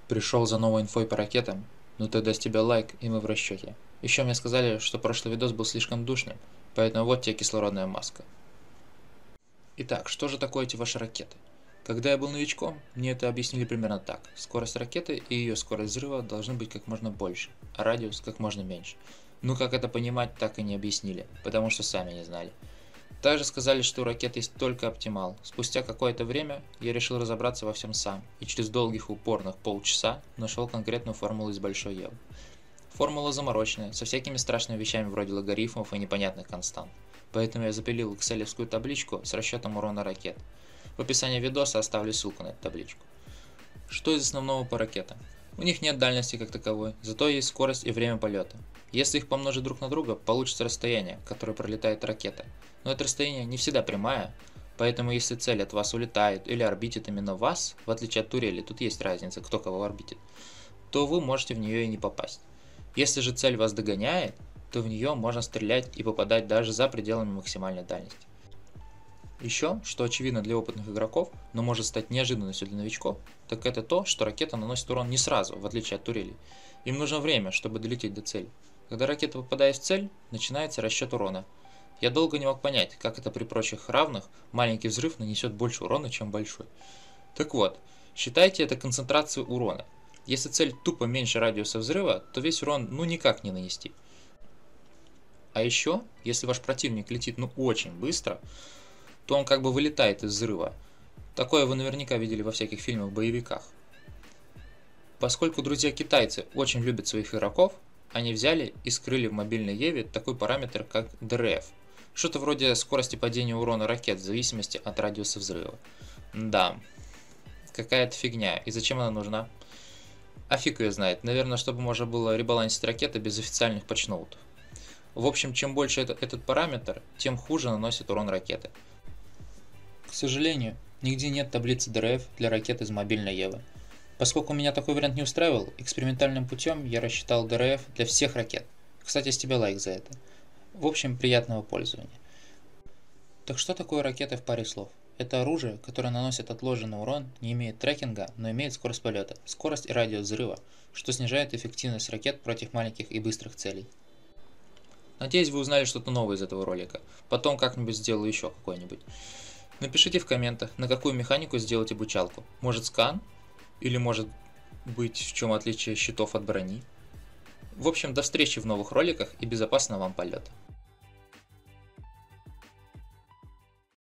Пришел за новой инфой по ракетам? Ну тогда с тебя лайк, и мы в расчете. Еще мне сказали, что прошлый видос был слишком душным, поэтому вот тебе кислородная маска. Итак, что же такое эти ваши ракеты? Когда я был новичком, мне это объяснили примерно так. Скорость ракеты и ее скорость взрыва должны быть как можно больше, а радиус как можно меньше. Ну как это понимать, так и не объяснили, потому что сами не знали. Также сказали, что у ракет есть только оптимал. Спустя какое-то время я решил разобраться во всем сам, и через долгих упорных полчаса нашел конкретную формулу из Большой Евы. Формула замороченная, со всякими страшными вещами вроде логарифмов и непонятных констант. Поэтому я запилил экселевскую табличку с расчетом урона ракет. В описании видоса оставлю ссылку на эту табличку. Что из основного по ракетам? У них нет дальности как таковой, зато есть скорость и время полета. Если их помножить друг на друга, получится расстояние, которое пролетает ракета. Но это расстояние не всегда прямая, поэтому если цель от вас улетает или орбитит именно вас, в отличие от турели, тут есть разница, кто кого орбитит, то вы можете в нее и не попасть. Если же цель вас догоняет, то в нее можно стрелять и попадать даже за пределами максимальной дальности. Еще, что очевидно для опытных игроков, но может стать неожиданностью для новичков, так это то, что ракета наносит урон не сразу, в отличие от турелей. Им нужно время, чтобы долететь до цели. Когда ракета попадает в цель, начинается расчет урона. Я долго не мог понять, как это при прочих равных маленький взрыв нанесет больше урона, чем большой. Так вот, считайте это концентрацией урона. Если цель тупо меньше радиуса взрыва, то весь урон никак не нанести. А еще, если ваш противник летит очень быстро, то он как бы вылетает из взрыва. Такое вы наверняка видели во всяких фильмах-боевиках. Поскольку друзья-китайцы очень любят своих игроков, они взяли и скрыли в мобильной Еве такой параметр, как DRF. Что-то вроде скорости падения урона ракет в зависимости от радиуса взрыва. Да, какая-то фигня. И зачем она нужна? А фиг ее знает. Наверное, чтобы можно было ребалансить ракеты без официальных патчноутов. В общем, чем больше этот параметр, тем хуже наносит урон ракеты. К сожалению, нигде нет таблицы DRF для ракет из мобильной Евы. Поскольку меня такой вариант не устраивал, экспериментальным путем я рассчитал DRF для всех ракет. Кстати, с тебя лайк за это. В общем, приятного пользования. Так что такое ракеты в паре слов? Это оружие, которое наносит отложенный урон, не имеет трекинга, но имеет скорость полета, скорость и радиус взрыва, что снижает эффективность ракет против маленьких и быстрых целей. Надеюсь, вы узнали что-то новое из этого ролика. Потом как-нибудь сделаю еще какой-нибудь. Напишите в комментах, на какую механику сделать обучалку. Может скан? Или может быть в чем отличие щитов от брони? В общем, до встречи в новых роликах и безопасного вам полета.